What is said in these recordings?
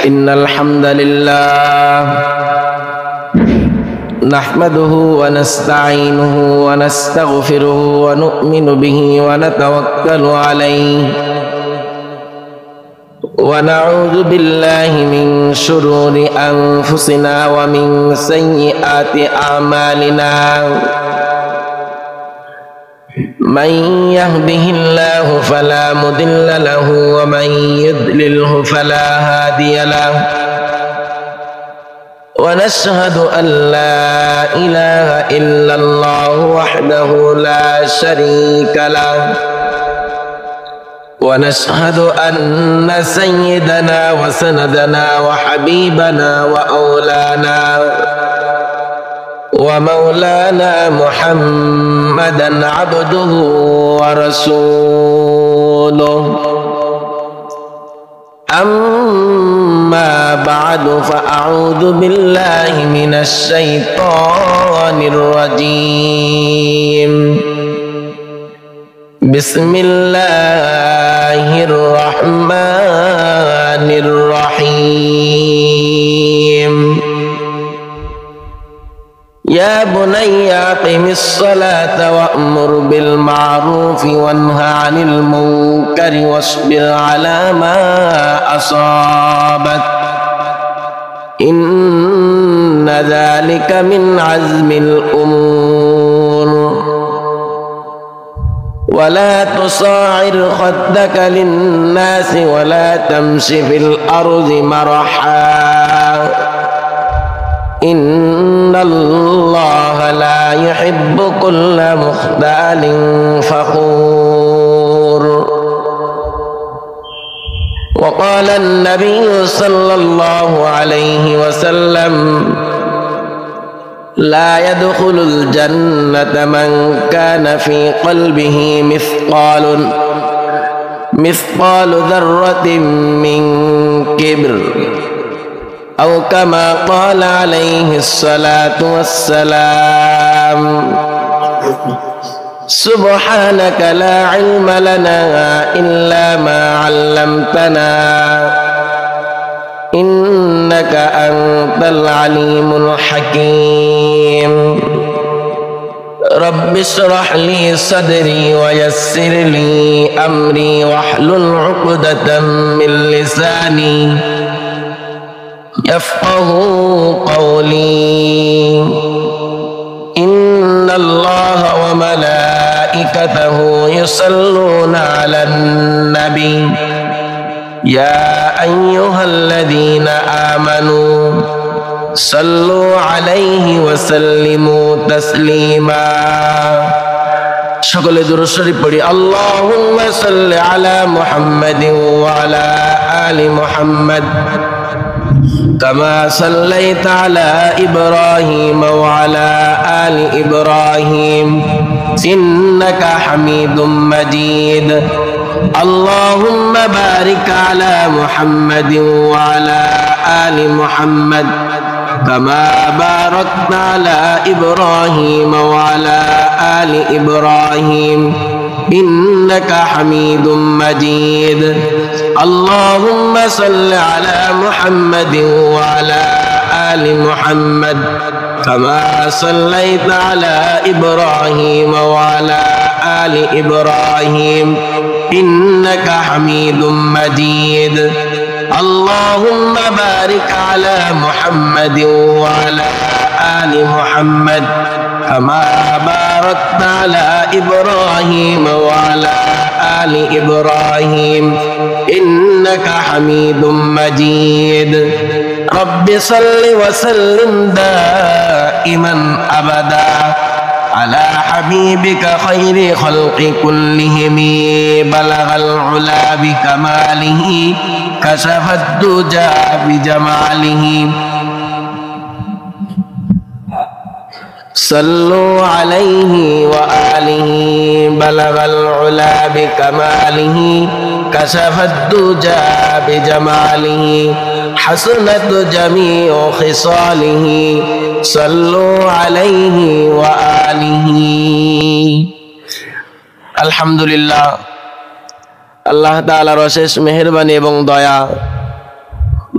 إن الحمد لله نحمده ونستعينه ونستغفره ونؤمن به ونتوكل عليه ونعوذ بالله من شرور أنفسنا ومن سيئات أعمالنا من يهده الله فلا مضل له ومن يضلله فلا هادي له ونشهد أن لا إله إلا الله وحده لا شريك له ونشهد أن سيدنا وسندنا وحبيبنا ومولانا محمدا عبده ورسوله أما بعد فأعوذ بالله من الشيطان الرجيم بسم الله الرحمن الرحيم يا بني أقم الصلاة وأمر بالمعروف وانه عن المنكر واصبر على ما أصابك إن ذلك من عزم الأمور ولا تصاعر خدك للناس ولا تمش في الأرض مرحا إن الله لا يحب كل مختال فخور وقال النبي صلى الله عليه وسلم لا يدخل الجنة من كان في قلبه مثقال ذرة من كبر أو كما قال عليه الصلاة والسلام سبحانك لا علم لنا إلا ما علمتنا إنك أنت العليم الحكيم رب اشرح لي صدري ويسر لي أمري واحلل عقدة من لساني يفقه قولي إن الله وملائكته يصلون على النبي يا أيها الذين آمنوا صلوا عليه وسلموا تسليما সকলে দুরূদ শরীফ পড়ি আল্লাহুম্মা সাল্লি আলা মুহাম্মাদিন ওয়া আলা আলি মুহাম্মাদ كما صليت على إبراهيم وعلى آل إبراهيم إنك حميد مجيد اللهم بارك على محمد وعلى آل محمد كما باركت على إبراهيم وعلى آل إبراهيم إنك حميد مجيد اللهم صل على محمد وعلى آل محمد كما صليت على إبراهيم وعلى آل إبراهيم إنك حميد مجيد اللهم بارك على محمد وعلى آل محمد كما باركت على إبراهيم وعلى آل إبراهيم إنك حميد مجيد رب صل وسلم دائما أبدا على حبيبك خير خلق كلهم بلغ العلا بكماله كشف الدجى بجماله صلوا عليه وآله بلغ العلا بكماله كشف الدجى بجماله حسنت جميع خصاله صلوا عليه وآله الحمد لله আল্লাহ তাআলার অশেষ মেহেরবানি এবং দয়া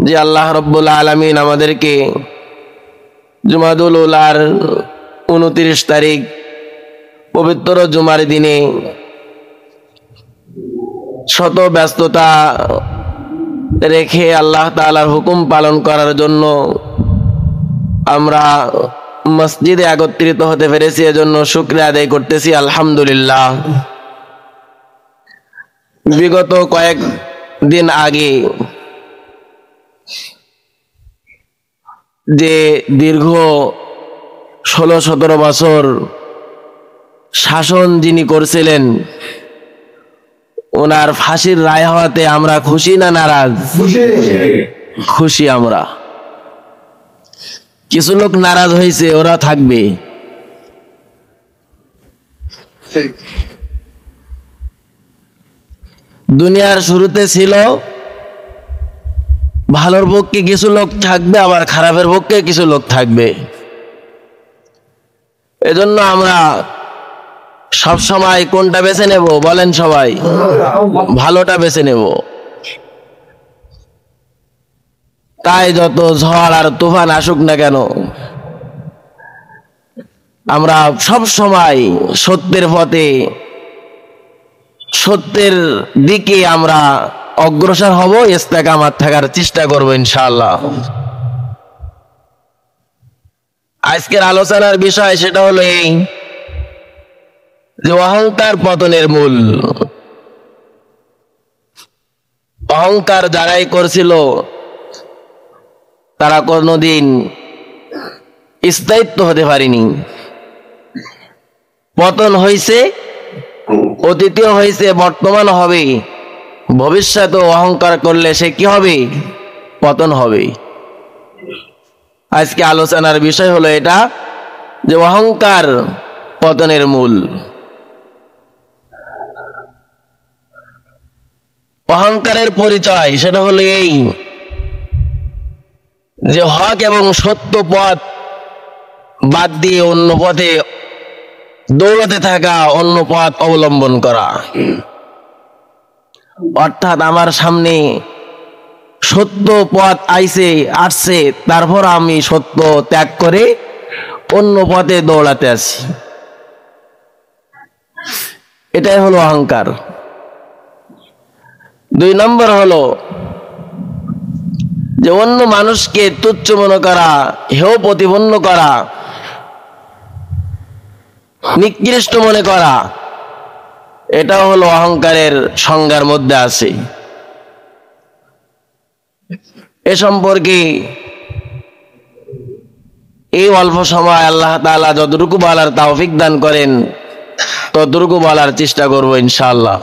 যে আল্লাহ রব্বুল আলামিন আমাদেরকে জুমাদুল উলার 29 তারিখ পবিত্র জুমার দিনে শত ব্যস্ততা রেখে আল্লাহ তাআলার হুকুম পালন করার জন্য আমরা মসজিদে একত্রিত হতে পেরেছি, এজন্য শুকরিয়া আদায় করতেছি আলহামদুলিল্লাহ। বিগত কয়েক দিন আগে যে দীর্ঘ 16-17 বছর শাসন যিনি করছিলেন, ওনার ফাঁসির রায় হওয়াতে আমরা খুশি না নারাজ? খুশি। আমরা কিছু লোক নারাজ হয়েছে, ওরা থাকবে। দুনিয়ার শুরুতে ছিল ভালোর পক্ষে কিছু লোক থাকবে, আবার খারাপের পক্ষে কিছু লোক থাকবে। এজন্য আমরা সব সময় কোনটা বেছে নেব বলেন সবাই? ভালোটা বেছে নেব। তাই যত ঝড় আর তুফান আসুক না কেন, আমরা সব সময় সত্যের পথে, সত্যের দিকে আমরা অগ্রসর হব, ইস্তেকামাত থাকার চেষ্টা করব ইনশাআল্লাহ। আজকের আলোচনার বিষয় সেটা হলো এই যে অহংকার পতনের মূল। অহংকার যারাই করছিল তারা কোনোদিন স্থায়িত্ব হতে পারেনি। পতন হয়েছে, অতীতেও হয়েছে, বর্তমান হবে, ভবিষ্যতেও অহংকার করলে সে কি হবে? পতন হবে। আজকে আলোচনার বিষয় হলো এটা যে অহংকার পতনের মূল। অহংকারের পরিচয় সেটা হলো এই যে হক এবং সত্য পথ বাদ দিয়ে অন্য পথে দৌড়াতে থাকা, অন্য পথ অবলম্বন করা। অর্থাৎ আমার সামনে সত্য পথ আসছে, তারপর আমি সত্য ত্যাগ করে অন্য পথে দৌড়াতে আছি। এটাই হলো অহংকার। 2 নম্বর হলো যে অন্য মানুষকে তুচ্ছ মনে করা, হেয় প্রতিপন্ন করা, নিকৃষ্ট মনে করা। এটাও হলো অহংকারের সংজ্ঞার মধ্যে আছে। এ সম্পর্কে এই অল্প সময় আল্লাহ তাআলা যতটুকু বলার তৌফিক দান করেন ততটুকু বলার চেষ্টা করব ইনশাআল্লাহ।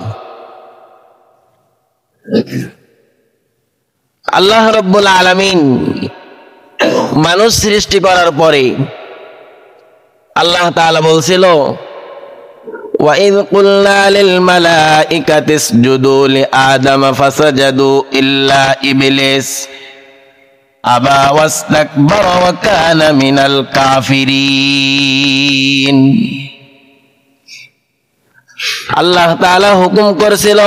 আল্লাহ রাব্বুল আলামিন মানুষ সৃষ্টি করার পরে আল্লাহ তাআলা বলছিল, وَإِذْ قُلْنَا لِلْمَلَائِكَةِ اسْجُدُوا لِآدَمَ فَسَجَدُوا إِلَّا إِبْلِيسَ أَبَى وَاسْتَكْبَرَ وَكَانَ مِنَ الْكَافِرِينَ। আল্লাহ তাআলা হুকুম করেছিল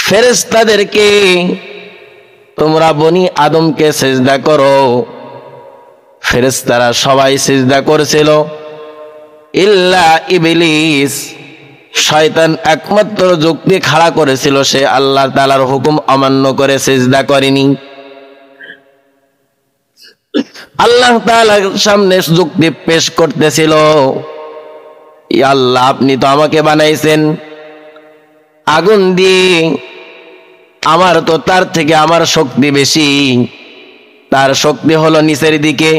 ফেরেশতাদেরকে, তোমরা বনি আদমকে সিজদা করো। ফেরেশতারা সবাই সিজদা করেছিল, ইল্লা ইবলিস, শয়তান একমাত্র যুক্তি খাড়া করেছিল, সে আল্লাহ তাআলার হুকুম অমান্য করে সিজদা করেনি। আল্লাহ তাআলার সামনে যুক্তি পেশ করতেছিল, ইয়া আল্লাহ, আপনি তো আমাকে বানাইছেন আগুন দিয়ে, আমার তো তার থেকে আমার শক্তি বেশি। তার শক্তি হলো নিচের দিকে,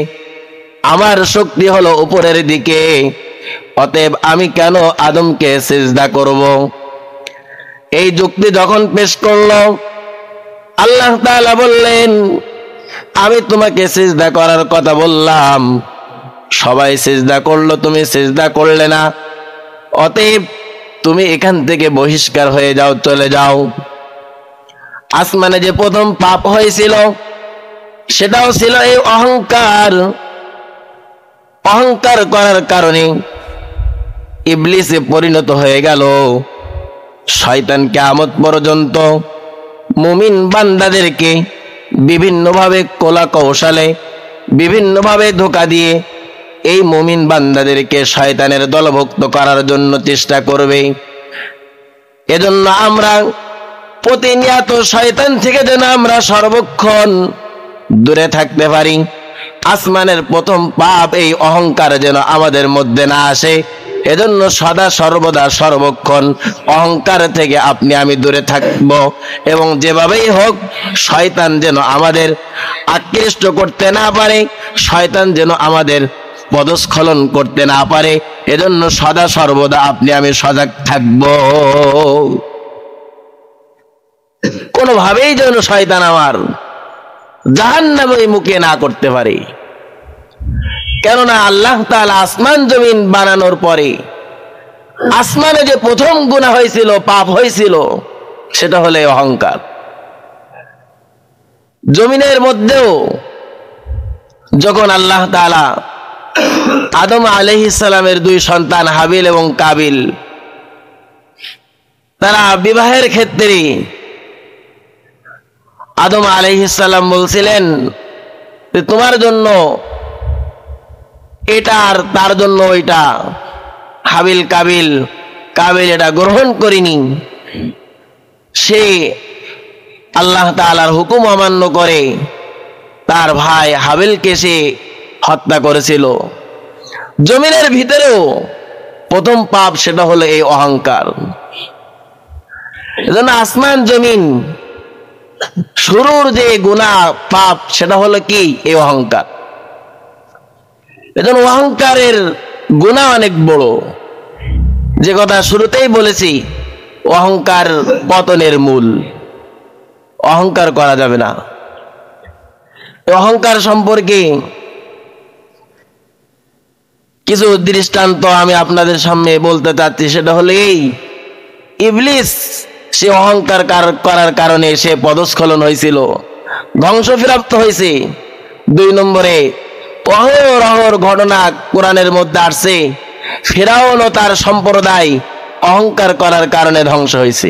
আমার শক্তি হলো উপরের দিকে। অতএব আমি কেন আদমকে সিজদা করব? এই যুক্তি যখন পেশ করলো, আল্লাহ তাআলা বললেন, আমি তোমাকে সিজদা করার কথা বললাম, সবাই সিজদা করলো, তুমি সিজদা করলে না। অতএব তুমি এখান থেকে বহিষ্কার হয়ে যাও, চলে যাও। আসমানে যে প্রথম পাপ হয়েছিল সেটাও ছিল এই অহংকার। অহংকার করার কারণে ইবলিসে পরিণত হয়ে গেল। শয়তান কিয়ামত পর্যন্ত মুমিন বান্দাদেরকে বিভিন্নভাবে কলা কৌশলে বিভিন্নভাবে ধোঁকা দিয়ে এই মুমিন বান্দাদেরকে শয়তানের দলভুক্ত করার জন্য চেষ্টা করবে। এজন্য আমরা প্রতিনিয়ত শয়তান থেকে যেন আমরা সর্বক্ষণ দূরে থাকতে পারি। আসমানের প্রথম পাপ এই অহংকার যেন আমাদের মধ্যে না আসে, এজন্য সদা সর্বদা সর্বক্ষণ অহংকার থেকে আপনি আমি দূরে থাকব। এবং যেভাবেই হোক শয়তান যেন আমাদের আকৃষ্ট করতে না পারে, শয়তান যেন আমাদের পদস্খলন করতে না পারে, এজন্য সদা সর্বদা আপনি আমি সজাগ থাকব। কোনোভাবেই যেন শয়তান আমার জাহান্নামে মুখে না করতে পারে। কেননা আল্লাহ তাআলা আসমান জমিন বানানোর পরে আসমানে যে প্রথম গুনাহ হয়েছিল, পাপ হয়েছিল, সেটা হলো অহংকার। জমিনের মধ্যেও যখন আল্লাহ তাআলা আদম আলাইহিস সালামের দুই সন্তান হাবিল এবং কাবিল, তারা বিবাহের ক্ষেত্রে আদম আলাইহিস সালাম বলছিলেন যে তোমার জন্য এটা আর তার জন্য ওইটা। হাবিল কাবিল এটা গ্রহণ করেনি, সে আল্লাহ তাআলার হুকুম অমান্য করে তার ভাই হাবিলকে সে হত্যা করেছিল। জমিনের ভিতরেও প্রথম পাপ সেটা হলো এই অহংকার। এজন্য আসমান জমিন শুরুর যে গুনাহ পাপ সেটা হলো কি? এই অহংকার। এজন্য অহংকারের গুনাহ অনেক বড়। যে কথা শুরুতেই বলেছি, অহংকার পতনের মূল। অহংকার করা যাবে না। অহংকার সম্পর্কে কিছু দৃষ্টান্ত আমি আপনাদের সামনে বলতে চাচ্ছি। সেটা হলো এই, ইবলিস সে অহংকার করার কারণে সে পদস্খলন হয়েছিল, ধ্বংসপ্রাপ্ত হয়েছে। 2 নম্বরে অহরহর ঘটনা কোরআনের মধ্যে আসছে, ফিরআউন ও তার সম্প্রদায় অহংকার করার কারণে ধ্বংস হয়েছে।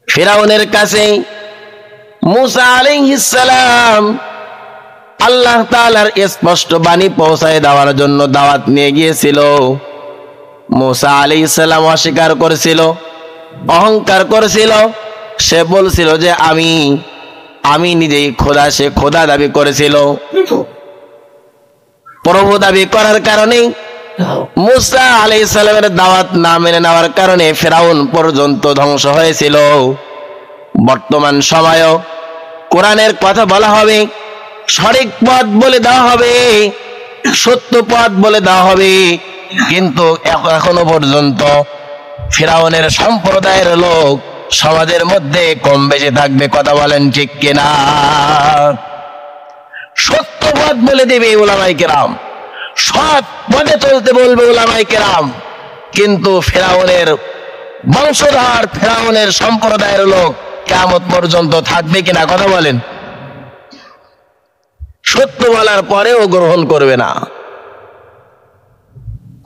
ফিরআউনের কাছে মুসা আলাইহিস সালাম আল্লাহ তাআলার স্পষ্ট বাণী পৌঁছায় দেওয়ার জন্য দাওয়াত নিয়ে গিয়েছিল। মুসা আলাইহিস সালাম অস্বীকার করেছিল, অহংকার করেছিল। সে বলছিল যে আমি নিজেই খোদা। সে খোদা দাবি করেছিল। প্রভু দাবি করার কারণে মুসা আলাইহিস সালামের দাওয়াত না মেনে নেওয়ার কারণে ফিরআউন পর্যন্ত ধ্বংস হয়েছিল। বর্তমান সময়েও কোরআনের কথা বলা হবে, সঠিক পথ বলে দেওয়া হবে, সত্য পথ বলে দেওয়া হবে, কিন্তু এখনো পর্যন্ত ফিরআউনের সম্প্রদায়ের লোক সমাজের মধ্যে কম বেশি থাকবে। কথা বলেন ঠিক কিনা? সত্য পথ বলে দেবে উলামায়ে কেরাম, সৎ পথে চলতে বলবে উলামায়ে কেরাম, কিন্তু ফিরআউনের বংশধর, ফিরআউনের সম্প্রদায়ের লোক কিয়ামত পর্যন্ত থাকবে কিনা? কথা বলেন। সত্য বলার পরেও গ্রহণ করবে না,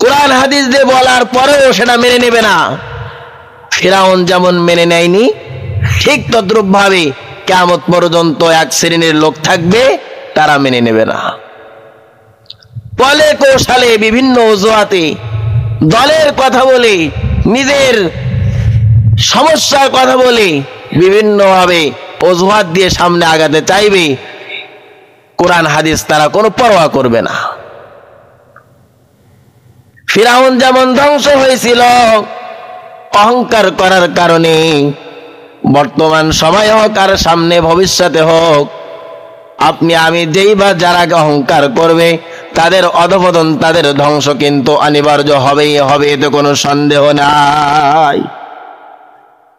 কোরআন হাদিস দিয়ে বলার পরেও সেটা মেনে নেবে না। ফিরআউন যেমন মেনে নেয়নি, ঠিক তদ্রূপ ভাবে কিয়ামত পর্যন্ত এক শ্রেণীর লোক থাকবে, তারা মেনে নেবে না। বলে কৌশলে বিভিন্ন অজুহাতে দলের কথা বলে, নিজের সমস্যার কথা বলে বিভিন্নভাবে অজুহাত দিয়ে সামনে আগাতে চাইবে। কোরআন হাদিস তারা কোনো পরোয়া করবে না। ফিরআউন যেমন ধ্বংস হয়েছিল অহংকার করার কারণে, বর্তমান সময় হোক আর সামনে ভবিষ্যতে হোক, আপনি আমি যেই বা যারা অহংকার করবে তাদের অধঃপতন, তাদের ধ্বংস কিন্তু অনিবার্য হবেই হবে, এতে কোনো সন্দেহ নাই।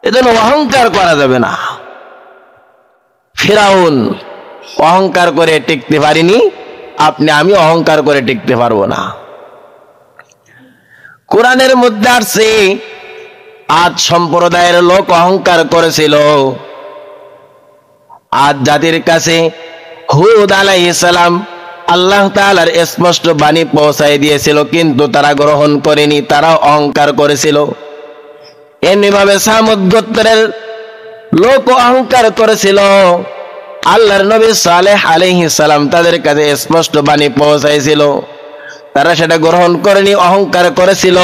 এজন্য অহংকার করা যাবে না। ফিরআউন অহংকার করে টিকতে পারিনি, আপনি আমি অহংকার করে টিকতে পারবো না। কোরআনের মধ্যে আসছে আদ সম্প্রদায়ের লোক অহংকার করেছিল। আদ জাতির কাছে হুদ আলাইহিস সালাম আল্লাহ তাআলার স্পষ্ট বাণী পৌঁছায় দিয়েছিল, কিন্তু তারা গ্রহণ করেনি, তারা অহংকার করেছিল। এমনিভাবে সামুদ গোত্রের লোক অহংকার করেছিল, আল্লাহর নবী সালেহ আলাইহিস সালাম তাদের কাছে স্পষ্ট বাণী পৌঁছাইছিল, তারা সেটা গ্রহণ করেনি, অহংকার করেছিল।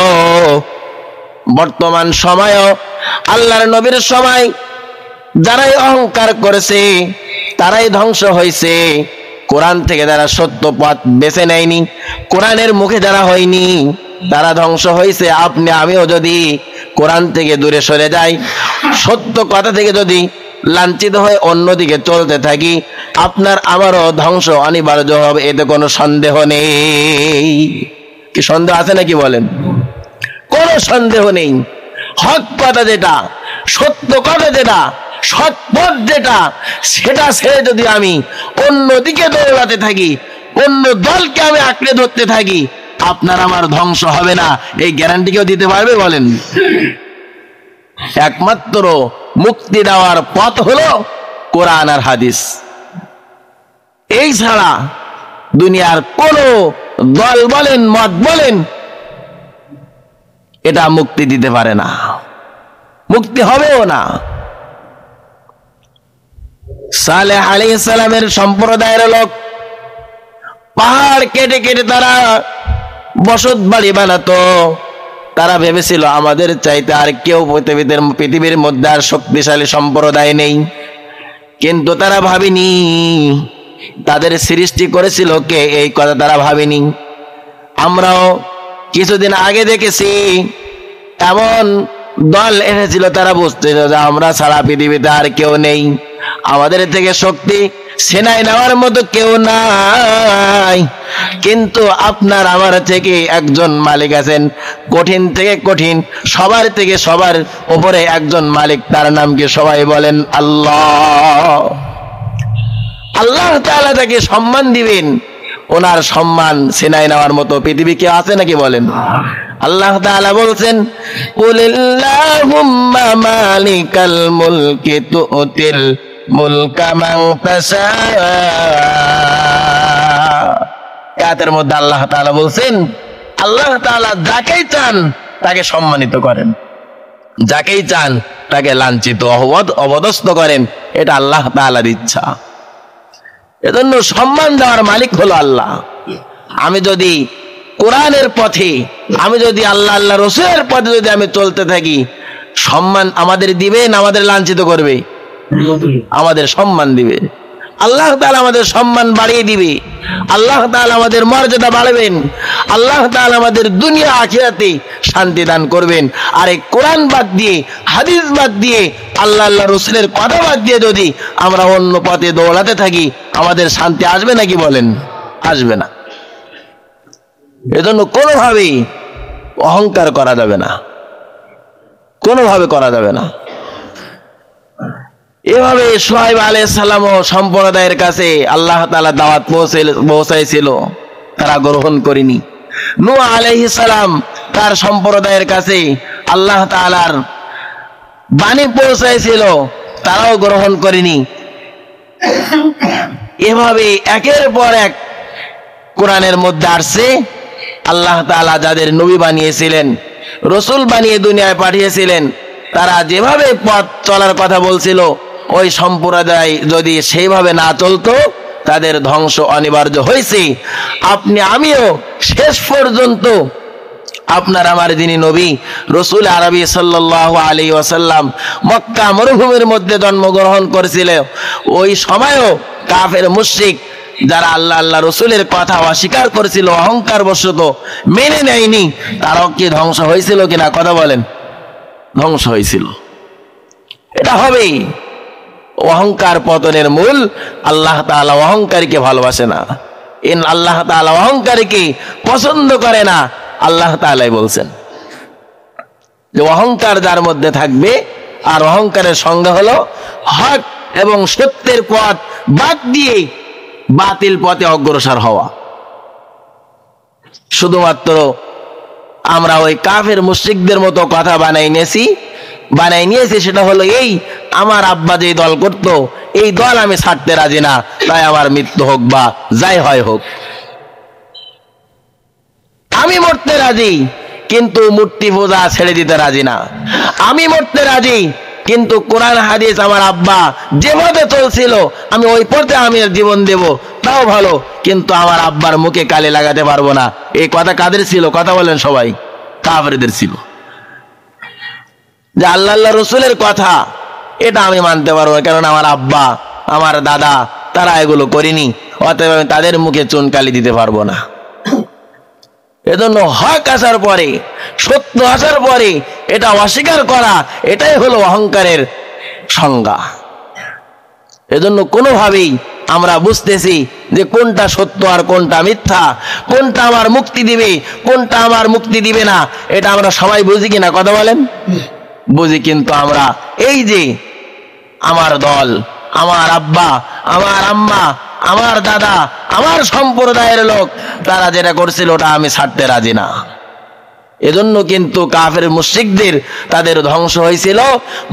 বর্তমান সময়ও আল্লাহর নবীর সময় যারাই অহংকার করেছে তারাই ধ্বংস হয়েছে। কোরআন থেকে যারা সত্য পথ বেছে নেয়নি, কোরআনের মুখে যারা হয়নি, তারা ধ্বংস হয়েছে। আপনি আমিও যদি কোরআন থেকে দূরে সরে যাই, সত্য কথা থেকে যদি লাঞ্ছিত হয়ে অন্যদিকে চলতে থাকি, আপনার আমারও ধ্বংস অনিবার্য হবে, এতে কোনো সন্দেহ নেই। কি সন্দেহ আছে নাকি বলেন? কোনো সন্দেহ নেই। হক কথা যেটা, সত্য কথা যেটা, সৎ পথ যেটা, সেটা ছেড়ে যদি আমি অন্যদিকে দৌড়াতে থাকি, অন্য দলকে আমি আঁকড়ে ধরতে থাকি, আপনার আমার ধ্বংস হবে না, এই গ্যারান্টি কেউ দিতে পারবে বলেন? একমাত্র মুক্তি দেওয়ার পথ হলো কোরআন আর হাদিস। এই ছাড়া দুনিয়ার কোন দল বলেন, মত বলেন, এটা মুক্তি দিতে পারে না, মুক্তি হবেও না। সালেহ আলাইহিস সালামের সম্প্রদায়ের লোক পাহাড় কেটে কেটে তারা বসত বাড়ি বানাতো। তারা ভেবেছিল আমাদের চাইতে আর কেউ পৃথিবীর মধ্যে আর শক্তিশালী সম্প্রদায় নেই, কিন্তু তারা ভাবেনি তাদের সৃষ্টি করেছিল কে, এই কথা তারা ভাবেনি। আমরাও কিছুদিন আগে দেখেছি এমন দল এসেছিল, তারা বুঝতেছিল যে আমরা ছাড়া পৃথিবীতে আর কেউ নেই, আমাদের থেকে শক্তি সেনায় নেওয়ার মতো কেউ নাই। কিন্তু আপনার আমার থেকে একজন মালিক আছেন, কঠিন থেকে কঠিন, সবার থেকে সবার উপরে একজন মালিক, তার নাম কি? সবাই বলেন আল্লাহ। আল্লাহ তাআলা তাকে সম্মান দিবেন, ওনার সম্মান সেনায় নেওয়ার মতো পৃথিবী কেউ আছে নাকি বলেন? আল্লাহ তাআলা বলছেন, কুলিল্লাহুম্মা মালিকাল মুলকি তুতিল মুলকা মান তাশা। আয়াতের মধ্যে আল্লাহ তাআলা বলছেন, আল্লাহ তাআলা যাকেই চান তাকে সম্মানিত করেন, যাকেই চান তাকে লাঞ্ছিত অবদস্থ করেন, এটা আল্লাহ তাআলার ইচ্ছা। এজন্য সম্মান দেওয়ার মালিক হলো আল্লাহ। আমি যদি কোরআনের পথে, আমি যদি আল্লাহ আল্লাহ রাসূলের পথে যদি আমি চলতে থাকি, সম্মান আমাদের দিবে না আমাদের লাঞ্ছিত করবে? আমাদের সম্মান দিবে। আল্লাহ তাআলা আমাদের সম্মান বাড়িয়ে দিবে, আল্লাহ তাআলা আমাদের মর্যাদা বাড়াবেন, আল্লাহ তাআলা আমাদের দুনিয়া আখিরাতে শান্তি দান করবেন। আর এই কোরআন বাদ দিয়ে, হাদিস বাদ দিয়ে, আল্লাহ আল্লাহ রাসূলের কথা বাদ দিয়ে যদি আমরা অন্য পথে দৌড়াতে থাকি, আমাদের শান্তি আসবে নাকি বলেন? আসবে না। এজন্য কোনোভাবেই অহংকার করা যাবে না, কোনোভাবে করা যাবে না। এভাবে শুআয়ব আলাইহিস সালাম ও সম্প্রদায়ের কাছে আল্লাহ তাআলা দাওয়াত পৌঁছাইছিল, তারা গ্রহণ করেনি। নূহ আলাইহিস সালাম তার সম্প্রদায়ের কাছে আল্লাহ তাআলার বাণী পৌঁছাইছিল, তারাও গ্রহণ করেনি। এভাবে একের পর এক কোরআনের মধ্যে আসছে, আল্লাহ তাআলা যাদের নবী বানিয়েছিলেন, রাসূল বানিয়ে দুনিয়ায় পাঠিয়েছিলেন, তারা যেভাবে পথ চলার কথা বলছিল, ওই সম্প্রদায় যদি সেইভাবে না চলতো, তাদের ধ্বংস অনিবার্য হয়েছে। আপনি আমিও শেষ পর্যন্ত আপনার আমার যিনি নবী রাসূল আরবি সাল্লাল্লাহু আলাইহি ওয়াসাল্লাম মক্কা মরুভূমির মধ্যে জন্মগ্রহণ করেছিলেন, ওই সময়ও কাফের মুশরিক যারা আল্লাহ আল্লাহ রাসূলের কথা অস্বীকার করেছিল, অহংকার বশত মেনে নেয়নি, তারাও কি ধ্বংস হয়েছিল কিনা? কথা বলেন। ধ্বংস হয়েছিল। এটা হবেই। অহংকার পতনের মূল। আল্লাহ তাআলা অহংকারীকে ভালোবাসে না, আল্লাহ তাআলা অহংকারীকে পছন্দ করে না। আল্লাহ তাআলাই বলছেন যে অহংকার যার মধ্যে থাকবে, আর অহংকারের সংজ্ঞা হলো হক এবং সত্যের পথ বাদ দিয়ে বাতিল পথে অগ্রসর হওয়া। শুধুমাত্র আমরা ওই কাফের মুশরিকদের মতো কথা বানাই নিয়েছি, সেটা হলো এই, আমার আব্বা যে দল করতো, এই দল আমি ছাড়তে রাজি না, তাই আমার মৃত্যু হোক বা যাই হয় হোক। আমি মরতে রাজি, কিন্তু মূর্তি পূজা ছেড়ে দিতে রাজি না। আমি মরতে রাজি, কিন্তু কোরআন হাদিস আমার আব্বা যে পথে চলছিল আমি ওই পথে আমি জীবন দেব, তাও ভালো, কিন্তু আমার আব্বার মুখে কালি লাগাতে পারবো না। এই কথা কাদের ছিল? কথা বলেন সবাই। কাফেরদের ছিল। যে আল্লাহ রসুলের কথা এটা আমি মানতে পারবো না, কারণ আমার আব্বা আমার দাদা তারা এগুলো করেনি, অতএব আমি তাদের মুখে চুন কালি দিতে পারবো না। এজন্য হক আসার পরে, সত্য আসার পরে এটা অস্বীকার করা, এটাই হলো অহংকারের সংজ্ঞা। এজন্য কোনোভাবেই আমরা বুঝতেছি যে কোনটা সত্য আর কোনটা মিথ্যা, কোনটা আমার মুক্তি দিবে কোনটা আমার মুক্তি দিবে না, এটা আমরা সবাই বুঝি কিনা? কথা বলেন। বুঝি, কিন্তু আমরা এই যে আমার দল, আমার আব্বা, আমার আম্মা, আমার দাদা, আমার সম্প্রদায়ের লোক, তারা যেটা করছিল ওটা আমি ছাড়তে রাজি না। এজন্য কিন্তু কাফের মুশরিকদের তাদের ধ্বংস হয়েছিল।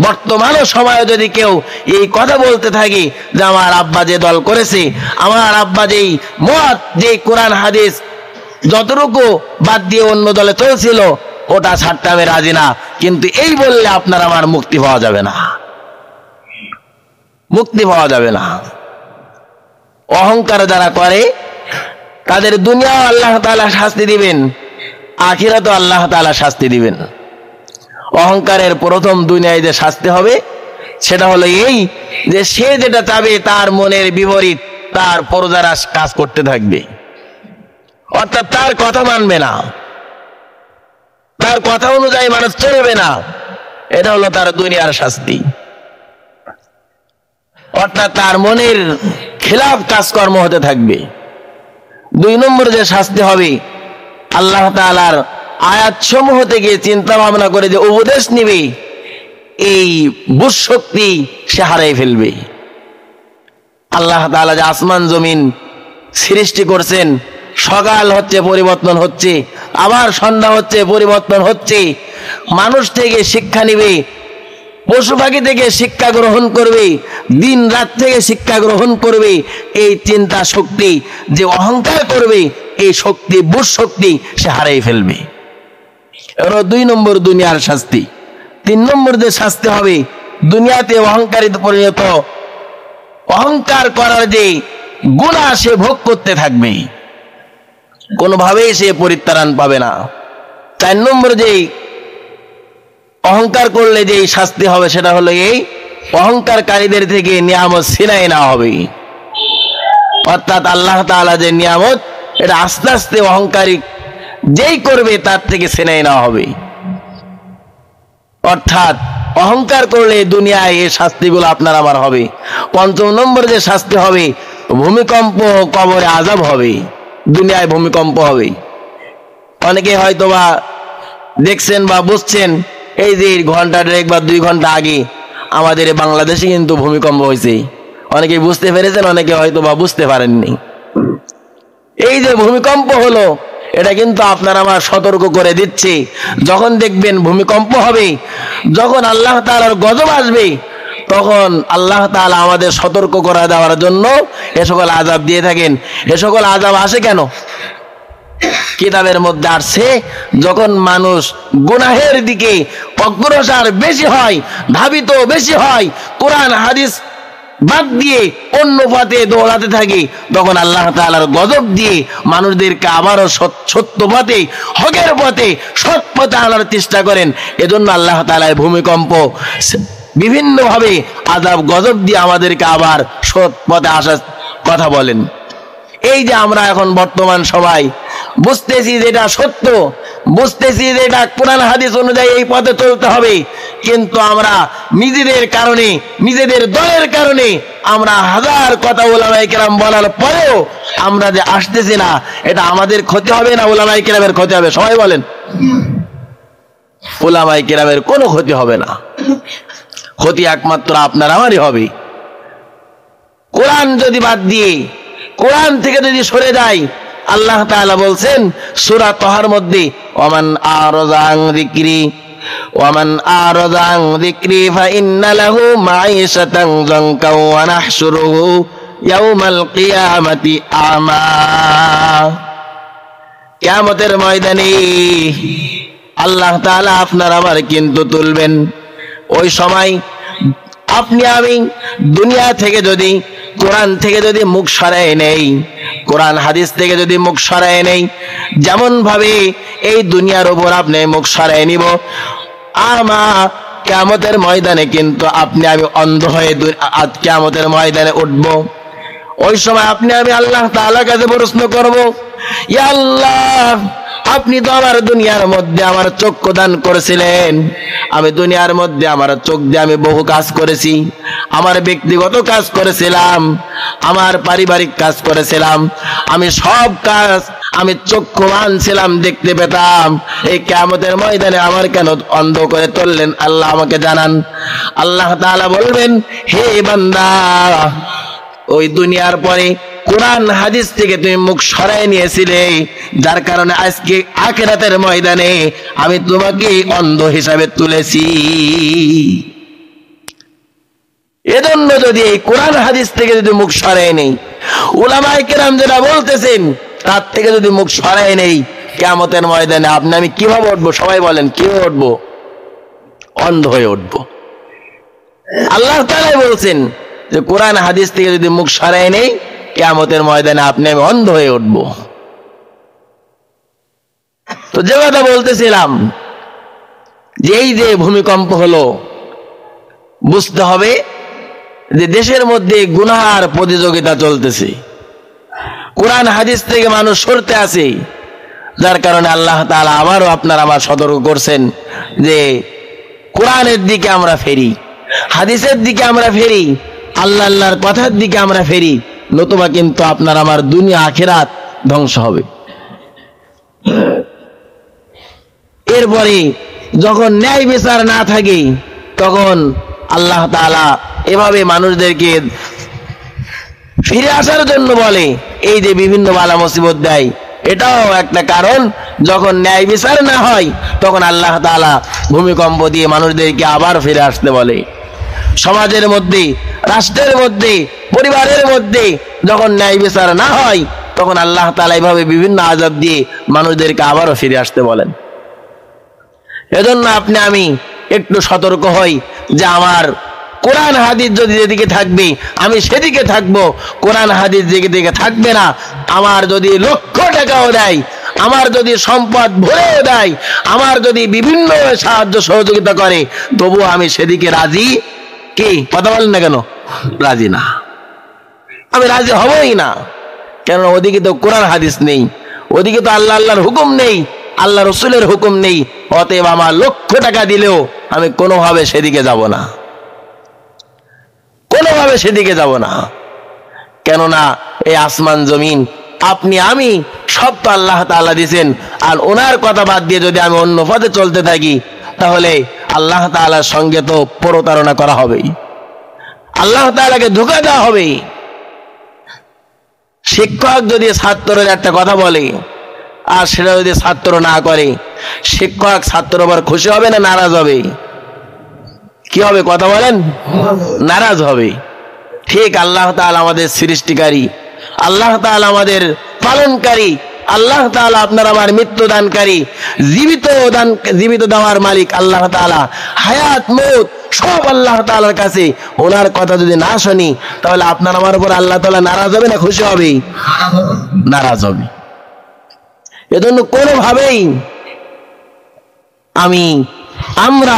বর্তমান সময়ে যদি কেউ এই কথা বলতে থাকে যে আমার আব্বা যে দল করেছে, আমার আব্বা যেই মত, যে কোরআন হাদিস যতটুকু বাদ দিয়ে অন্য দলে চলছিল ওটা ছাড়তে আমি রাজি না, কিন্তু এই বললে আপনার আমার মুক্তি পাওয়া যাবে না, মুক্তি পাওয়া যাবে না। অহংকার যারা করে তাদের দুনিয়াও আল্লাহ তাআলা শাস্তি দিবেন, আখিরাতেও আল্লাহ তাআলা শাস্তি দিবেন। অহংকারের প্রথম দুনিয়ায় যে শাস্তি হবে সেটা হলো এই যে সে যেটা চাবে তার মনের বিপরীত তার পরজারা কাজ করতে থাকবে, অর্থাৎ তার কথা মানবে না, তার কথা অনুযায়ী মানুষ চলবে না। এটা হলো তার দুনিয়ার শাস্তি, অর্থাৎ তার মনের খেলাফ কাজকর্ম হতে থাকবে। 2 নম্বর যে শাস্তি হবে, আল্লাহ তাআলার আয়াত সমূহ থেকে চিন্তা ভাবনা করে যে উপদেশ নিবে, এই বুঝ শক্তি সে হারাই ফেলবে। আল্লাহ তাআলা যে আসমান জমিন সৃষ্টি করছেন, সকাল হচ্ছে পরিবর্তন হচ্ছে, আবার সন্ধ্যা হচ্ছে পরিবর্তন হচ্ছে, মানুষ থেকে শিক্ষা নিবে, পশু পাখি থেকে শিক্ষা গ্রহণ করবে, দিন রাত থেকে শিক্ষা গ্রহণ করবে। এই চিন্তা শক্তি যে অহংকার করবে, এই শক্তি বুঝ শক্তি সে হারিয়ে ফেলবে। এর 2 নম্বর দুনিয়ার শাস্তি। 3 নম্বর যে শাস্তি হবে, দুনিয়াতে অহংকারিত পরিণত, অহংকার করার যে গুনাহ সে ভোগ করতে থাকবে, কোনোভাবেই সে পরিত্রাণ পাবে না। 4 নম্বর যে অহংকার করলে যে শাস্তি হবে সেটা হলো এই অহংকারকারীদের থেকে নিয়ামত ছিনাই না হবে, অর্থাৎ আল্লাহ তাআলা যে নিয়ামত এটা আস্তে আস্তে অহংকারী যেই করবে তার থেকে ছিনাই না হবে। অর্থাৎ অহংকার করলে দুনিয়ায় এই শাস্তিগুলো আপনার আমার হবে। 5 নম্বর যে শাস্তি হবে, ভূমিকম্প, কবরে আযাব হবে, দুনিয়ায় ভূমিকম্প হবে। অনেকে হয়তো বা দেখছেন বা বুঝছেন, এই যে ঘন্টা 1 বা 2 ঘন্টা আগে আমাদের বাংলাদেশে কিন্তু ভূমিকম্প হয়েছে। অনেকে বুঝতে পেরেছেন, অনেকে হয়তো বা বুঝতে পারেননি। এই যে ভূমিকম্প হলো, এটা কিন্তু আপনার আমার সতর্ক করে দিচ্ছে, যখন দেখবেন ভূমিকম্প হবে, যখন আল্লাহ তাআলার গজব আসবে, তখন আল্লাহ তাআলা আমাদের সতর্ক করে দেওয়ার জন্য এ সকল আযাব দিয়ে থাকেন। এ সকল আযাব আসে কেন? কিতাবের মধ্যে আসছে, যখন মানুষ গুনাহের দিকে অগ্রসর বেশি হয়, ধাবিত বেশি হয়, কোরআন হাদিস বাদ দিয়ে অন্য পথে দৌড়াতে থাকে, তখন আল্লাহ তাআলার গজব দিয়ে মানুষদেরকে আবারও সত্য পথে, হকের পথে, সৎ পথে আনার চেষ্টা করেন। এজন্য আল্লাহ তাআলা ভূমিকম্প বিভিন্নভাবে আযাব গজব দিয়ে আমাদেরকে আবার সৎ পথে আসার কথা বলেন। এই যে আমরা এখন বর্তমান সবাই বুঝতেছি যে এটা সত্য, বুঝতেছি যে এটা কোরআন হাদিস অনুযায়ী এই পথে চলতে হবে, কিন্তু আমরা নিজেদের কারণে, নিজেদের দলের কারণে আমরা হাজার কথা উলামায়ে কেরাম বলার পরেও আমরা যে আসতেছি না, এটা আমাদের ক্ষতি হবে না উলামায়ে কেরামের ক্ষতি হবে? সবাই বলেন। উলামায়ে কেরামের কোনো ক্ষতি হবে না, ক্ষতি একমাত্র আপনার আমারই হবে। কোরআন যদি বাদ দিয়ে, কোরআন থেকে যদি সরে যায়, আল্লাহ তাআলা বলছেন সূরা তাহার মধ্যে, ওমান আরাযা আন যিকরি ওমান আরাযা আন যিকরি ফাইন্না লাহু মাঈশাতান যানকা ওয়া নাহশুরুহু ইয়াওমাল কিয়ামাতি আমা। কিয়ামতের ময়দানে আল্লাহ তাআলা আপনার আমার কিন্তু তুলবেন। ওই সময় আপনি আমি দুনিয়া থেকে যদি, কোরআন থেকে যদি মুখ সরাই নেই, কোরআন হাদিস থেকে যদি মুখ সরাই নেই, যেমন ভাবে এই দুনিয়ার উপর আপনি মুখ সরাই নিব, কিয়ামতের ময়দানে কিন্তু আপনি আমি অন্ধ হয়ে কিয়ামতের ময়দানে উঠব। ওই সময় আপনি আমি আল্লাহ তাআলার কাছে প্রশ্ন করব, ইয়া আল্লাহ, আপনি তো আমার দুনিয়ার মধ্যে আমার চক্ষু দান করেছিলেন, আমি দুনিয়ার মধ্যে আমার চোখ দিয়ে আমি বহু কাজ করেছি, আমার ব্যক্তিগত কাজ করেছিলাম, আমার পারিবারিক কাজ করেছিলাম, আমি সব কাজ আমি চক্ষু আনছিলাম, দেখতে পেতাম, এই কিয়ামতের ময়দানে আমার কেন অন্ধ করে তুললেন? আল্লাহ আমাকে জানান। আল্লাহ তাআলা বলবেন, হে বান্দা, ওই দুনিয়ার পরে কোরআন হাদিস থেকে তুমি মুখ সরাই নিয়েছিলে, যার কারণে আজকে আখিরাতের ময়দানে আমি তোমাকে অন্ধ হিসাবে তুলেছি। এজন্য যদি এই কোরআন হাদিস থেকে যদি মুখ সরাই নেই, উলামায়ে কেরাম যেটা বলতেছেন তার থেকে যদি মুখ সরাই নেই, কিয়ামতের ময়দানে আপনি আমি কিভাবে উঠবো? সবাই বলেন, কিভাবে উঠবো? অন্ধ হয়ে উঠবো। আল্লাহ তাআলা বলছেন যে কোরআন হাদিস থেকে যদি মুখ সরাই নেই, কিয়ামতের ময়দানে আপনি আমি অন্ধ হয়ে উঠব। তো যে কথা বলতেছিলাম, যে এই যে ভূমিকম্প হলো, বুঝতে হবে যে দেশের মধ্যে গুনাহের প্রতিযোগিতা চলতেছে, কোরআন হাদিস থেকে মানুষ সরতে আছে, যার কারণে আল্লাহ তাআলা আবারও আপনার আমার সতর্ক করছেন যে কোরআনের দিকে আমরা ফেরি, হাদিসের দিকে আমরা ফেরি, আল্লাহর কথার দিকে আমরা ফেরি, নতুবা কিন্তু আপনার আমার দুনিয়া আখিরাত ধ্বংস হবে। এরপরে যখন ন্যায় বিচার না থাকে, তখন আল্লাহ তাআলা এভাবে মানুষদেরকে ফিরে আসার জন্য বলে, এই যে বিভিন্ন বালা মুসিবত দেয়, এটাও একটা কারণ। যখন ন্যায় বিচার না হয়, তখন আল্লাহ তাআলা ভূমিকম্প দিয়ে মানুষদেরকে আবার ফিরে আসতে বলে। সমাজের মধ্যে, রাষ্ট্রের মধ্যে, পরিবারের মধ্যে যখন ন্যায় বিচার না হয়, তখন আল্লাহ তাআলা এইভাবে বিভিন্ন আযাব দিয়ে মানুষদেরকে আবারও ফিরে আসতে বলেন। এজন্য আপনি আমি একটু সতর্ক হই যে আমার কোরআন হাদিস যদি যেদিকে থাকবে আমি সেদিকে থাকবো, কোরআন হাদিস যেদিকে থাকবে না, আমার যদি লক্ষ টাকাও দেয়, আমার যদি সম্পদ ভরেও দেয়, আমার যদি বিভিন্ন সাহায্য সহযোগিতা করে, তবুও আমি সেদিকে রাজি। কি কথা বলেন না কেন? রাজি না, আমি রাজি হবই না। কেন? ওদিকে তো কোরআন হাদিস নেই, ওদিকে তো আল্লাহর হুকুম নেই, আল্লাহ রসুলের হুকুম নেই। অতএব আমার লক্ষ টাকা দিলেও আমি কোনোভাবে সেদিকে যাব না, কোনোভাবে সেদিকে যাব না। কেননা এই আসমান জমিন আপনি আমি সব তো আল্লাহ তাআলা দিয়েছেন, আর ওনার কথা বাদ দিয়ে যদি আমি অন্য পথে চলতে থাকি, তাহলে আল্লাহ তাআলার সঙ্গে তো প্রতারণা করা হবেই, আল্লাহ তাআলাকে ধোঁকা দেওয়া হবে। শিক্ষক যদি ছাত্রের একটা কথা বলে, আর সেটা যদি ছাত্র না করে, শিক্ষক ছাত্র আবার খুশি হবে না নারাজ হবে? কি হবে? কথা বলেন, নারাজ হবে। ঠিক আল্লাহ তাআলা আমাদের সৃষ্টিকারী, আল্লাহ তাআলা আমাদের পালনকারী, আল্লাহ তাআলা আপনার আমার মৃত্যু দানকারী, জীবিত দেওয়ার মালিক আল্লাহ তাআলা, হায়াত মউত সব আল্লাহ তাআলার কাছে। ওনার কথা যদি না শুনি, তাহলে আপনার আমার উপর আল্লাহ তাআলা নারাজ হবে না খুশি হবে? নারাজ হবে। এজন্য কোনোভাবেই আমরা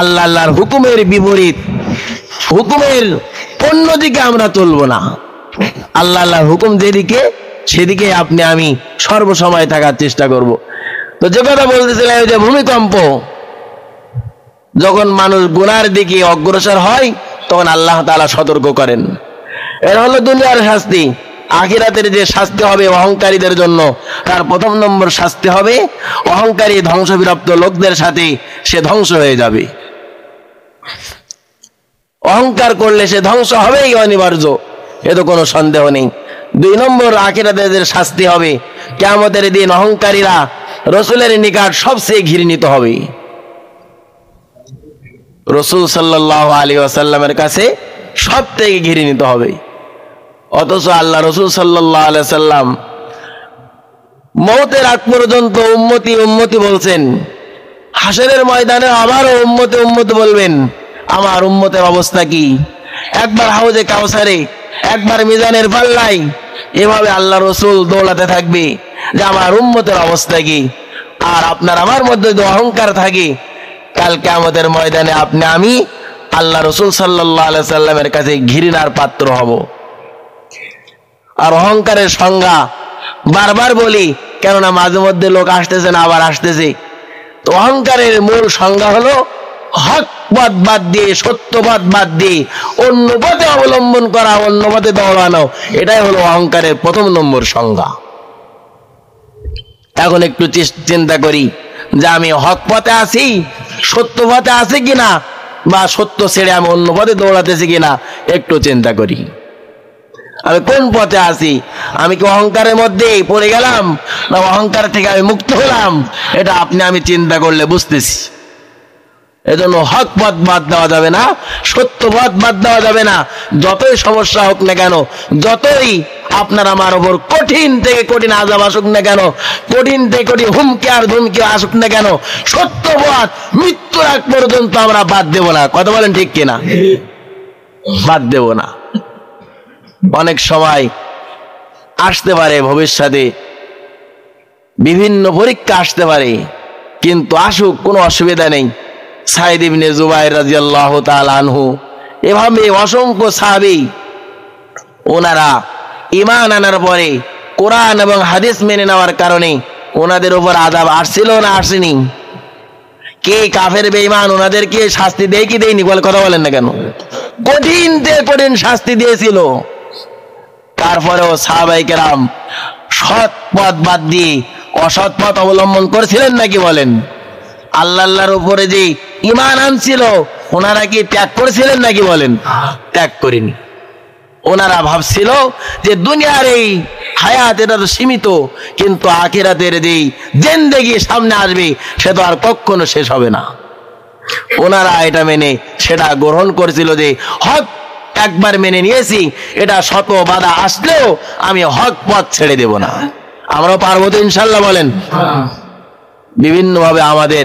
আল্লাহর হুকুমের বিপরীত, হুকুমের অন্যদিকে আমরা চলবো না। আল্লাহর হুকুম যেদিকে, সেদিকে আপনি আমি সর্বসময় থাকার চেষ্টা করব। তো যে কথা বলতেছিলাম, যে ভূমিকম্প, যখন মানুষ গুনার দিকে অগ্রসর হয়, তখন আল্লাহ তাআলা সতর্ক করেন। এর হলো দুনিয়ার শাস্তি। আখিরাতের যে শাস্তি হবে অহংকারীদের জন্য, তার প্রথম নম্বর শাস্তি হবে অহংকারী ধ্বংসবিরপ্ত লোকদের সাথে সে ধ্বংস হয়ে যাবে। অহংকার করলে সে ধ্বংস হবেই অনিবার্য, এ তো কোনো সন্দেহ নেই। 2 নম্বর আখিরাতের যে শাস্তি হবে, কিয়ামতের দিন অহংকারীরা রাসূলের নিকট সবচেয়ে ঘৃণিত হবে। রাসূল সাল্লাল্লাহু আলাইহি ওয়াসাল্লামের কাছে সবথেকে ঘৃণিত হবে। অথচ আল্লাহ রাসূল সাল্লাল্লাহু আলাইহি ওয়াসাল্লাম মওতের আগ পর্যন্ত উম্মতি উম্মতি বলছেন, হাসরের ময়দানে আবারও উম্মতি উম্মতি বলবেন। আমার উম্মতের অবস্থা কি, একবার হাউজে কাউসারে, একবার মিজানের পাল্লায়, এভাবে আল্লাহ রসুল দৌড়াতে থাকবে যে আমার উম্মতের অবস্থা কি। আর আপনার আমার মধ্যে যদি অহংকার থাকে, কাল কিয়ামতের ময়দানে আপনি আমি আল্লাহ রসুল সাল্লাল্লাহু আলাইহি সাল্লামের কাছে ঘৃণার পাত্র হব। আর অহংকারের সংজ্ঞা বারবার বলি, কেননা মাঝে মধ্যে লোক আসতেছে না, আবার আসতেছে। তো অহংকারের মূল সংজ্ঞা হলো হক পথ বাদ দিয়ে, সত্যপথ বাদ দিয়ে অন্য পথে অবলম্বন করা, অন্য পথে দৌড়ানো, এটাই হলো অহংকারের প্রথম নম্বর সংজ্ঞা। এখন একটু চিন্তা করি যে আমি হক পথে আছি, সত্য পথে আছি কিনা, বা সত্য ছেড়ে আমি অন্য পথে দৌড়াতেছি কিনা, একটু চিন্তা করি। আমি কোন পথে আছি? আমি কি অহংকারের মধ্যে পড়ে গেলাম, না অহংকার থেকে আমি মুক্ত হলাম? এটা আপনি আমি চিন্তা করলে বুঝতেছি। এজন্য হক পথ বাদ দেওয়া যাবে না, সত্য পথ বাদ দেওয়া যাবে না। যতই সমস্যা হোক না কেন, যতই আপনার আমার ওপর কঠিন থেকে কঠিন আযাব আসুক না কেন, কঠিন থেকে কঠিন হুমকি আর ধুমকি আসুক না কেন, সত্য পথ মৃত্যুর আগ পর্যন্ত আমরা বাদ দেব না। কথা বলেন ঠিক কিনা? বাদ দেব না। অনেক সময় আসতে পারে, ভবিষ্যতে বিভিন্ন পরীক্ষা আসতে পারে, কিন্তু আসুক, কোনো অসুবিধা নেই। সাইদ ইবনে জুবাইর রাদিয়াল্লাহু তাআলা আনহু, এভাবে অসংখ্য সাহাবী, ওনারা ঈমান আনার পরে কোরআন এবং হাদিস মেনে নেওয়ার কারণে ওনাদের উপর আযাব আসছিল না আসেনি? কে কাফের বেঈমান ওনাদেরকে শাস্তি দেয় কি দেয়নি? কথা বলেন না কেন? কঠিন থেকে কঠিন শাস্তি দিয়েছিল। তারপরেও সাহাবায়ে কেরাম সৎ পথ বাদ দিয়ে অসৎ পথ অবলম্বন করেছিলেন নাকি? বলেন। আল্লাহর উপরে যে ঈমান আনছিল, ওনারা কি ত্যাগ করেছিলেন নাকি? বলেন। ত্যাগ করেনি। ওনারা ভাবছিল যে দুনিয়ার এই হায়াত এটা তো সীমিত, কিন্তু আখিরাতের যেই জিন্দেগি সামনে আসবে সে তো আর কখনো শেষ হবে না। ওনারা এটা মেনে সেটা গ্রহণ করেছিল যে হক একবার মেনে নিয়েছি, এটা শত বাধা আসলেও আমি হক পথ ছেড়ে দেব না। আমরাও পারবো তো ইনশাল্লাহ? বলেন। বিভিন্ন ভাবে আমাদের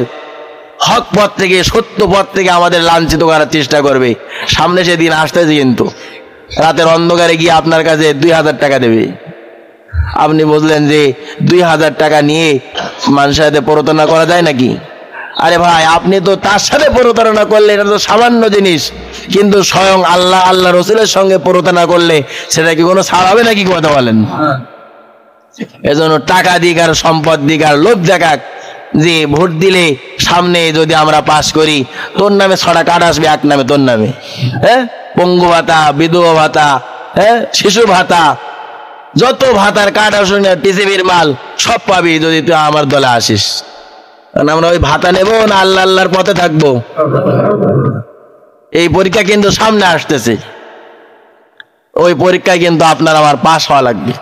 হক পথ থেকে, সত্য পথ থেকে আমাদের লাঞ্ছিত করার চেষ্টা করবে। সামনে সেদিন আসতেছে, কিন্তু রাতের অন্ধকারে গিয়ে আপনার কাছে 2000 টাকা দেবে। আপনি বুঝলেন যে 2000 টাকা নিয়ে মানুষের সাথে প্রতারণা করা যায় নাকি? আরে ভাই, আপনি তো তার সাথে প্রতারণা করলে এটা তো সামান্য জিনিস, কিন্তু স্বয়ং আল্লাহ রসুলের সঙ্গে প্রতারণা করলে সেটা কি কোনো ছাড় হবে নাকি? কথা বলেন। এজন্য টাকা দিক আর সম্পদ দিক আর লোভ দেখাক যে ভোট দিলে সামনে যদি আমরা পাস করি, তোর নামে 6টা কার্ড আসবে, এক নামে তোর নামে, হ্যাঁ, পঙ্গু ভাতা, বিধবা ভাতা, হ্যাঁ, শিশু ভাতা, যত ভাতার কার্ড আসুন, টিসিবির মাল সব পাবি যদি তুই আমার দলে আসিস। কারণ আমরা ওই ভাতা নেবো না আল্লাহর পথে থাকবো? এই পরীক্ষা কিন্তু সামনে আসতেছে। ওই পরীক্ষায় কিন্তু আপনার আমার পাস হওয়া লাগবে।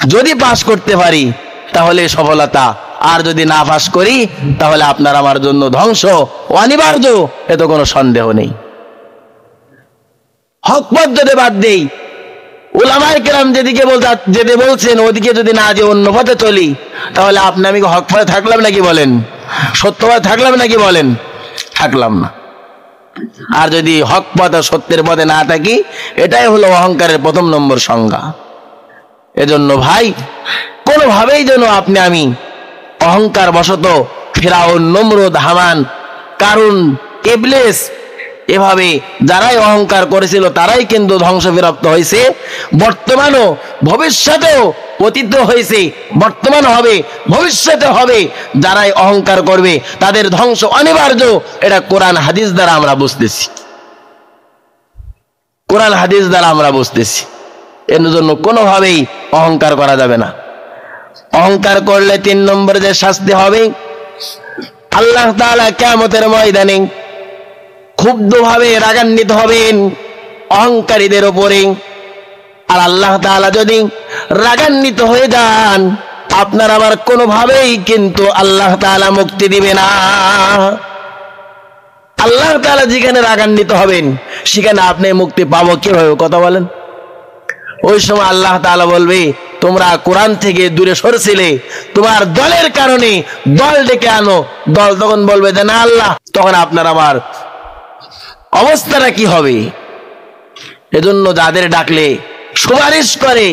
যদি পাস করতে পারি তাহলে সফলতা, আর যদি না পাস করি তাহলে আপনার আমার জন্য ধ্বংস অনিবার্য, এ তো কোনো সন্দেহ নেই। হক পথ যদি বাদ দেই, উলামায়ে কেরাম যেদিকে যেতে বলছেন ওদিকে যদি না যে অন্য পথে চলি, তাহলে আপনি আমি হক পথে থাকলাম নাকি? বলেন। সত্য পথে থাকলাম নাকি? বলেন। থাকলাম না। আর যদি হক পথ আর সত্যের পথে না থাকি, এটাই হলো অহংকারের প্রথম নম্বর সংজ্ঞা। এজন্য ভাই, কোনোভাবেই যেন আপনি আমি অহংকার বশত ফিরাউন, নমরুদ, হামান, কারুন, ইবলিস, এভাবে যারাই অহংকার করেছিল তারাই কিন্তু ধ্বংসপ্রাপ্ত হয়েছে। বর্তমানও, ভবিষ্যতেও অতীত হয়েছে, বর্তমান হবে, ভবিষ্যতে হবে। যারাই অহংকার করবে তাদের ধ্বংস অনিবার্য। এটা কোরআন হাদিস দ্বারা আমরা বুঝতেছি। কোরআন হাদিস দ্বারা আমরা বুঝতেছি। এর জন্য কোনোভাবেই অহংকার করা যাবে না। অহংকার করলে 3 নম্বরে যে শাস্তি হবে, আল্লাহ তাআলা কিয়ামতের ময়দানে ক্ষুব্ধভাবে রাগান্বিত হবেন অহংকারীদের উপরে। আর আল্লাহ তাআলা যদি রাগান্বিত হয়ে যান, আপনার আমার কোনোভাবেই কিন্তু আল্লাহ তাআলা মুক্তি দিবে না। আল্লাহ তাআলা যেখানে রাগান্বিত হবেন সেখানে আপনি মুক্তি পাবো কিভাবে? কথা বলেন। ওই সময় আল্লাহ তাআলা বলবে, তোমরা কোরআন থেকে দূরে সরছিলে, তোমার দলের কারণে দল ডেকে আনো। দল তখন বলবে যে না আল্লাহ, তখন আপনার আমার অবস্থাটা কি হবে? এজন্য যাদের ডাকলে সুপারিশ করে,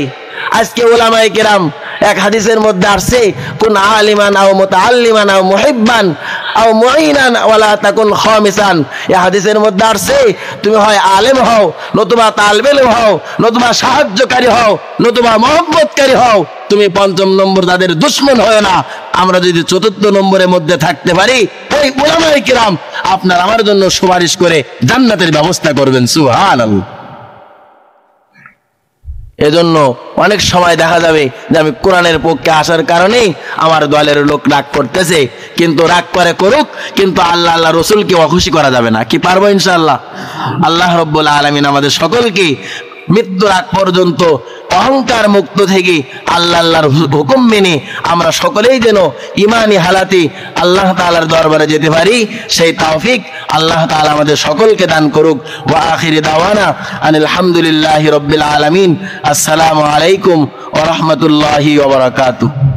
আজকে উলামায়ে কেরাম এক হাদিসের মধ্যে আসছে, কুন আলিমান আও মুতাআল্লিমান আও মুহিব্বান আও মুঈনান ওয়ালা তাকুন খামিসান। এই হাদিসের মধ্যে আসছে, তুমি হয় আলেম হও, নতুবা তালিবে ইলম হও, নতুবা সাহায্যকারী হও, নতুবা মহব্বতকারী হও, তুমি পঞ্চম নম্বর তাদের দুশমন হয় না। আমরা যদি চতুর্থ নম্বরের মধ্যে থাকতে পারি, ওই উলামায়ে কেরাম আপনার আমার জন্য সুপারিশ করে জান্নাতের ব্যবস্থা করবেন। সুবহানাল্লাহ। এজন্য অনেক সময় দেখা যাবে যে আমি কোরআনের পক্ষে আসার কারণেই আমার দলের লোক রাগ করতেছে, কিন্তু রাগ করে করুক, কিন্তু আল্লাহ আল্লাহ রসুলকে অখুশি করা যাবে না। কি পারবো? ইনশাআল্লাহ। আল্লাহ রাব্বুল আলামিন আমাদের সকলকে মৃত্যুর আগ পর্যন্ত অহংকার মুক্ত থেকে আল্লাহ আল্লাহর হুকুম মেনে আমরা সকলেই যেন ইমানি হালাতে আল্লাহ তাআলার দরবারে যেতে পারি, সেই তৌফিক আল্লাহ তাআলা আমাদের সকলকে দান করুক। ওয়া আখিরি দাওয়ানা আনিল হামদুলিল্লাহি রাব্বিল আলামিন। আসসালামু আলাইকুম ওয়া রাহমাতুল্লাহি ওয়া বারাকাতুহু।